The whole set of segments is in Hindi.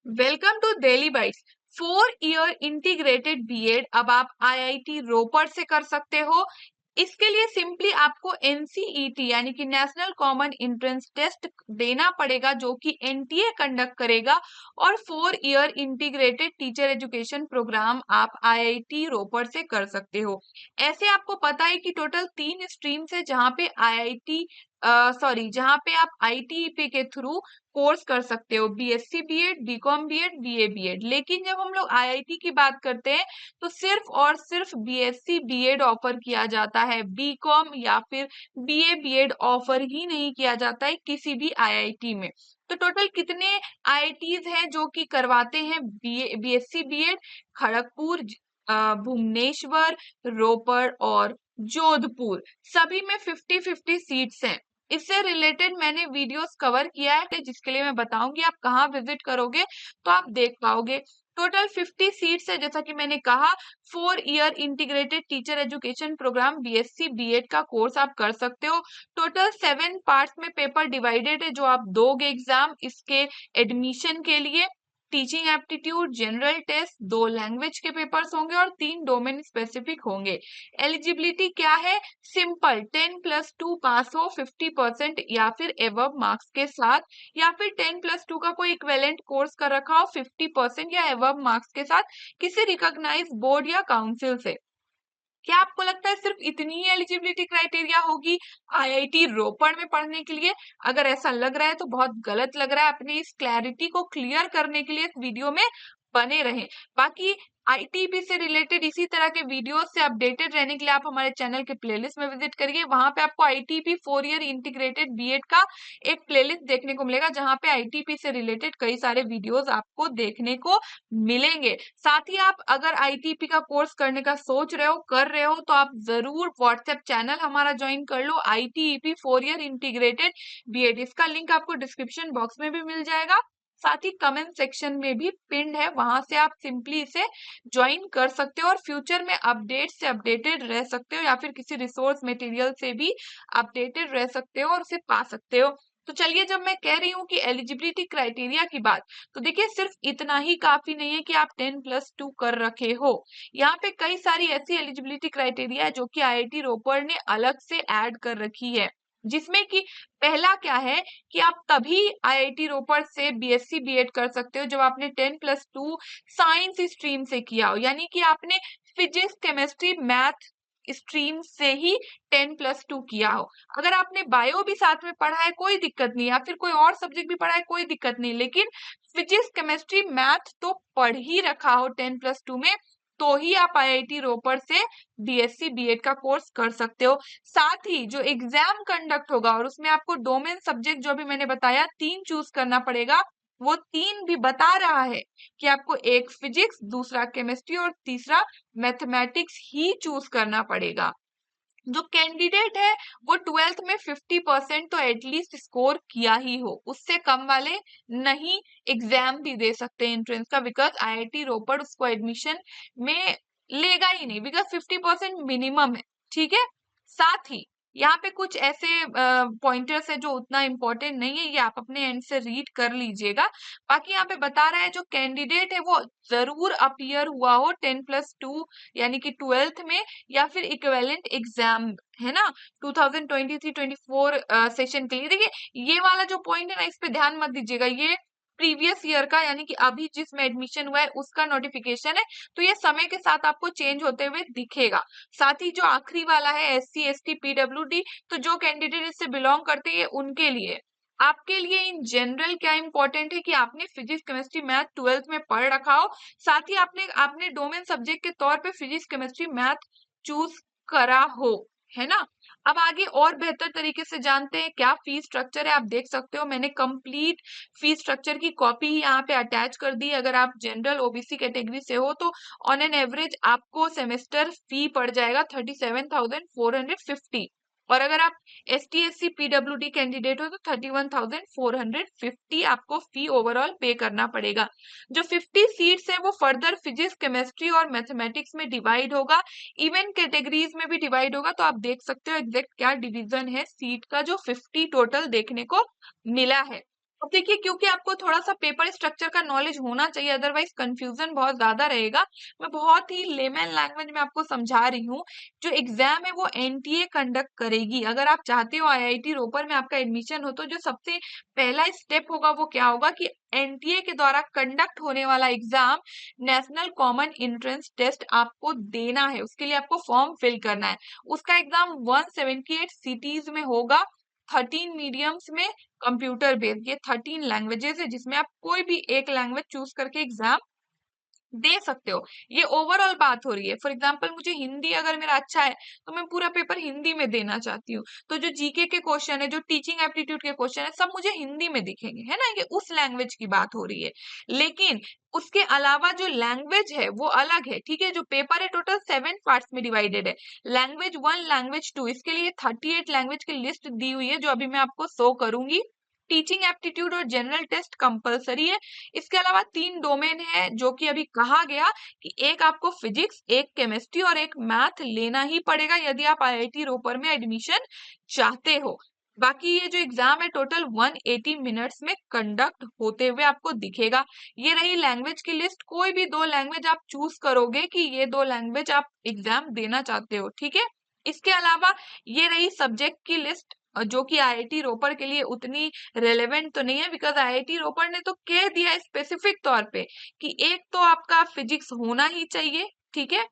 Welcome to Delhi bytes. 4 year integrated BEd अब आप आईआईटी रोपड़ से कर सकते हो। इसके लिए सिंपली आपको एनसीईटी यानी कि नेशनल कॉमन एंट्रेंस टेस्ट देना पड़ेगा, जो कि एनटीए कंडक्ट करेगा। और 4 year integrated teacher education programme आप आईआईटी रोपड़ से कर सकते हो। ऐसे आपको पता है कि टोटल 3 स्ट्रीम्स है जहाँ पे जहाँ पे आप आईटीईपी के थ्रू कोर्स कर सकते हो, BSc BEd, BCom BEd, BA BEd. लेकिन जब हम लोग आईआईटी की बात करते हैं तो सिर्फ और सिर्फ बीएससी बीएड ऑफर किया जाता है, बीकॉम या फिर बीए बीएड ऑफर ही नहीं किया जाता है किसी भी आईआईटी में। तो टोटल कितने आईआईटीज हैं जो कि करवाते हैं बीएससी बीएड? खड़गपुर, भुवनेश्वर, रोपड़ और जोधपुर, सभी में 50-50 सीट्स हैं। इससे रिलेटेड मैंने वीडियोस कवर किया है, जिसके लिए मैं बताऊंगी आप कहाँ विजिट करोगे तो आप देख पाओगे। टोटल 50 सीट्स है, जैसा कि मैंने कहा। 4 year integrated teacher education programme BSc BEd का कोर्स आप कर सकते हो। टोटल 7 पार्ट्स में पेपर डिवाइडेड है जो आप दोगे एग्जाम इसके एडमिशन के लिए। Teaching aptitude, general test, 2 language के पेपर्स होंगे और 3 डोमेन स्पेसिफिक होंगे। एलिजिबिलिटी क्या है? सिंपल 10+2 पास हो 50% या फिर एबव मार्क्स के साथ, या फिर 10+2 का कोई इक्विवेलेंट कोर्स कर रखा हो 50% या एबव मार्क्स के साथ किसी रिकॉग्नाइज्ड बोर्ड या काउंसिल से। क्या आपको लगता है सिर्फ इतनी ही एलिजिबिलिटी क्राइटेरिया होगी आईआईटी रोपड़ में पढ़ने के लिए? अगर ऐसा लग रहा है तो बहुत गलत लग रहा है। अपनी इस क्लैरिटी को क्लियर करने के लिए इस वीडियो में बने रहें। बाकी आईटीबी से रिलेटेड इसी तरह के वीडियोस से अपडेटेड रहने के लिए आप हमारे चैनल के प्लेलिस्ट में विजिट करिए। वहां पे आपको आईटीबी 4 ईयर इंटीग्रेटेड बीएड का एक प्लेलिस्ट देखने को मिलेगा, जहां पे आईटीबी से रिलेटेड कई सारे वीडियोस आपको देखने को मिलेंगे। साथ ही आप अगर आईटीपी का कोर्स करने का सोच रहे हो, कर रहे हो, तो आप जरूर व्हाट्सएप चैनल हमारा ज्वाइन कर लो, आईटीईपी 4 ईयर इंटीग्रेटेड बीएड। इसका लिंक आपको डिस्क्रिप्शन बॉक्स में भी मिल जाएगा, साथ ही कमेंट सेक्शन में भी पिन है, वहां से आप सिंपली इसे ज्वाइन कर सकते हो और फ्यूचर में अपडेट से अपडेटेड रह सकते हो, या फिर किसी रिसोर्स मटेरियल से भी अपडेटेड रह सकते हो और उसे पा सकते हो। तो चलिए, जब मैं कह रही हूँ कि एलिजिबिलिटी क्राइटेरिया की बात, तो देखिए सिर्फ इतना ही काफी नहीं है कि आप 10+2 कर रखे हो। यहाँ पे कई सारी ऐसी एलिजिबिलिटी क्राइटेरिया है जो कि आईआईटी रोपड़ ने अलग से ऐड कर रखी है, जिसमें कि पहला क्या है कि आप तभी आईआईटी रोपड़ से बीएससी बीएड कर सकते हो जब आपने 10+2 साइंस स्ट्रीम से किया हो, यानी कि आपने फिजिक्स, केमिस्ट्री, मैथ स्ट्रीम से ही 10+2 किया हो। अगर आपने बायो भी साथ में पढ़ा है कोई दिक्कत नहीं, या फिर कोई और सब्जेक्ट भी पढ़ा है कोई दिक्कत नहीं, लेकिन फिजिक्स, केमिस्ट्री, मैथ तो पढ़ ही रखा हो 10+2 में, तो ही आप आईआईटी रोपड़ से बीएससी बीएड का कोर्स कर सकते हो। साथ ही जो एग्जाम कंडक्ट होगा, और उसमें आपको डोमेन सब्जेक्ट जो भी मैंने बताया 3 चूज करना पड़ेगा, वो 3 भी बता रहा है कि आपको एक फिजिक्स, दूसरा केमिस्ट्री और तीसरा मैथमेटिक्स ही चूज करना पड़ेगा। जो कैंडिडेट है वो 12th में 50% तो एटलीस्ट स्कोर किया ही हो, उससे कम वाले नहीं एग्जाम भी दे सकते हैं एंट्रेंस का, बिकॉज आईआईटी रोपड़ उसको एडमिशन में लेगा ही नहीं, बिकॉज 50% मिनिमम है। ठीक है। साथ ही यहाँ पे कुछ ऐसे पॉइंटर्स है जो उतना इम्पोर्टेंट नहीं है, ये आप अपने एंड से रीड कर लीजिएगा। बाकी यहाँ पे बता रहा है जो कैंडिडेट है वो जरूर अपीयर हुआ हो 10+2 यानी कि 12th में, या फिर इक्विवेलेंट एग्जाम है ना 2023-24 सेशन के लिए। देखिए ये वाला जो पॉइंट है ना, इस पे ध्यान मत दीजिएगा, ये प्रीवियस ईयर का यानी कि अभी जिसमें एडमिशन हुआ है उसका नोटिफिकेशन है, तो ये समय के साथ आपको चेंज होते हुए दिखेगा। साथ ही जो आखिरी वाला है एससी एसटी पीडब्ल्यूडी, तो जो कैंडिडेट इससे बिलोंग करते हैं उनके लिए, आपके लिए इन जनरल क्या इंपॉर्टेंट है कि आपने फिजिक्स, केमिस्ट्री, मैथ 12th में पढ़ रखा हो, साथ ही आपने आपने डोमेन सब्जेक्ट के तौर पे फिजिक्स, केमिस्ट्री, मैथ चूज करा हो, है ना। अब आगे और बेहतर तरीके से जानते हैं क्या फीस स्ट्रक्चर है। आप देख सकते हो मैंने कंप्लीट फीस स्ट्रक्चर की कॉपी ही यहाँ पे अटैच कर दी। अगर आप जनरल ओबीसी कैटेगरी से हो तो ऑन एन एवरेज आपको सेमेस्टर फी पड़ जाएगा 37,450, और अगर आप एसटी एससी पीडब्ल्यूडी कैंडिडेट हो तो 31,450 आपको फी ओवरऑल पे करना पड़ेगा। जो 50 सीट्स है वो फर्दर फिजिक्स, केमिस्ट्री और मैथमेटिक्स में डिवाइड होगा, इवन कैटेगरीज में भी डिवाइड होगा। तो आप देख सकते हो एग्जैक्ट क्या डिवीजन है सीट का, जो 50 टोटल देखने को मिला है। अब देखिए, क्योंकि आपको थोड़ा सा पेपर स्ट्रक्चर का नॉलेज होना चाहिए, अदरवाइज कंफ्यूजन बहुत ज्यादा रहेगा। मैं बहुत ही लेमन लैंग्वेज में आपको समझा रही हूँ। जो एग्जाम है वो एनटीए कंडक्ट करेगी। अगर आप चाहते हो आईआईटी रोपर में आपका एडमिशन हो, तो जो सबसे पहला स्टेप होगा वो क्या होगा कि एनटीए के द्वारा कंडक्ट होने वाला exam, national common entrance test आपको देना है। उसके लिए आपको फॉर्म फिल करना है। उसका एग्जाम 178 सिटीज में होगा, 13 मीडियम्स में, कंप्यूटर बेस्ड। ये 13 लैंग्वेजेस है जिसमें आप कोई भी एक लैंग्वेज चूज करके एग्जाम दे सकते हो। ये ओवरऑल बात हो रही है। फॉर एग्जाम्पल मुझे हिंदी अगर मेरा अच्छा है तो मैं पूरा पेपर हिंदी में देना चाहती हूँ, तो जो जीके के क्वेश्चन है, जो टीचिंग एप्टीट्यूड के क्वेश्चन है, सब मुझे हिंदी में दिखेंगे, है ना। ये उस लैंग्वेज की बात हो रही है। लेकिन उसके अलावा जो लैंग्वेज है वो अलग है, ठीक है। जो पेपर है टोटल 7 पार्ट्स में डिवाइडेड है। लैंग्वेज 1, लैंग्वेज 2, इसके लिए 38 लैंग्वेज की लिस्ट दी हुई है, जो अभी मैं आपको शो करूंगी। टीचिंग एप्टीट्यूड और जनरल टेस्ट कंपलसरी है। इसके अलावा 3 डोमेन है जो कि अभी कहा गया कि एक आपको फिजिक्स, एक केमिस्ट्री और एक मैथ लेना ही पड़ेगा यदि आप आईआईटी रोपर में एडमिशन चाहते हो। बाकी ये जो एग्जाम है टोटल 180 मिनट्स में कंडक्ट होते हुए आपको दिखेगा। ये रही लैंग्वेज की लिस्ट। कोई भी 2 लैंग्वेज आप चूज करोगे कि ये 2 लैंग्वेज आप एग्जाम देना चाहते हो, ठीक है। इसके अलावा ये रही सब्जेक्ट की लिस्ट, जो कि आईआईटी रोपर के लिए उतनी रेलेवेंट तो नहीं है, बिकॉज आईआईटी रोपर ने तो कह दिया है स्पेसिफिक तौर पे कि एक तो आपका फिजिक्स होना ही चाहिए, ठीक है,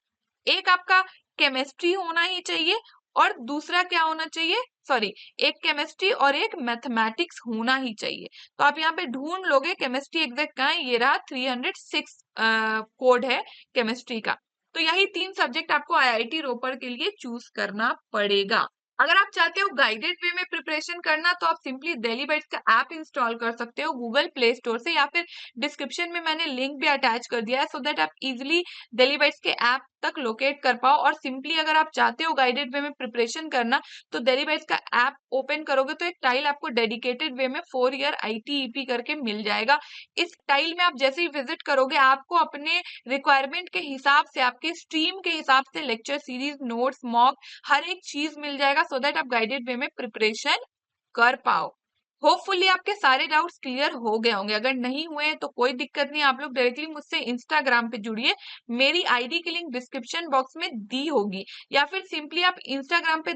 एक आपका केमिस्ट्री होना ही चाहिए, और दूसरा क्या होना चाहिए, सॉरी, एक केमिस्ट्री और एक मैथमेटिक्स होना ही चाहिए। तो आप यहाँ पे ढूंढ लोगे केमिस्ट्री एग्जैक्ट कहाँ है, ये रहा 306 कोड है केमिस्ट्री का। तो यही 3 सब्जेक्ट आपको आईआईटी रोपर के लिए चूज करना पड़ेगा। अगर आप चाहते हो गाइडेड वे में प्रिपरेशन करना, तो आप सिंपली दिल्ली बाइट्स का ऐप इंस्टॉल कर सकते हो गूगल प्ले स्टोर से, या फिर डिस्क्रिप्शन में मैंने लिंक भी अटैच कर दिया है, सो दैट आप इजिली दिल्ली बाइट्स के ऐप तक लोकेट कर पाओ। और सिंपली अगर आप चाहते हो गाइडेड वे में प्रिपरेशन करना, तो दिल्ली बाइट्स का ऐप ओपन करोगे तो एक टाइल आपको डेडिकेटेड वे में 4 ईयर आईटीईपी करके मिल जाएगा। इस टाइल में आप जैसे ही विजिट करोगे, आपको अपने रिक्वायरमेंट के हिसाब से, आपके स्ट्रीम के हिसाब से लेक्चर सीरीज, नोट्स, मॉक, हर एक चीज मिल जाएगा, सो दैट आप गाइडेड वे में प्रिपरेशन कर पाओ। होपफुली आपके सारे डाउट्स क्लियर हो गए होंगे। अगर नहीं हुए तो कोई दिक्कत नहीं, आप लोग डायरेक्टली मुझसे इंस्टाग्राम पे जुड़िए। मेरी आईडी की लिंक डिस्क्रिप्शन बॉक्स में दी होगी, या फिर सिंपली आप इंस्टाग्राम पे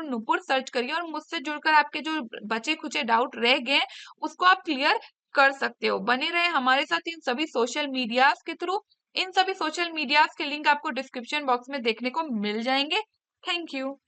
_Nupur सर्च करिए और मुझसे जुड़कर आपके जो बचे खुचे डाउट रह गए उसको आप क्लियर कर सकते हो। बने रहे हमारे साथ इन सभी सोशल मीडियाज के थ्रू। इन सभी सोशल मीडियाज के लिंक आपको डिस्क्रिप्शन बॉक्स में देखने को मिल जाएंगे। Thank you.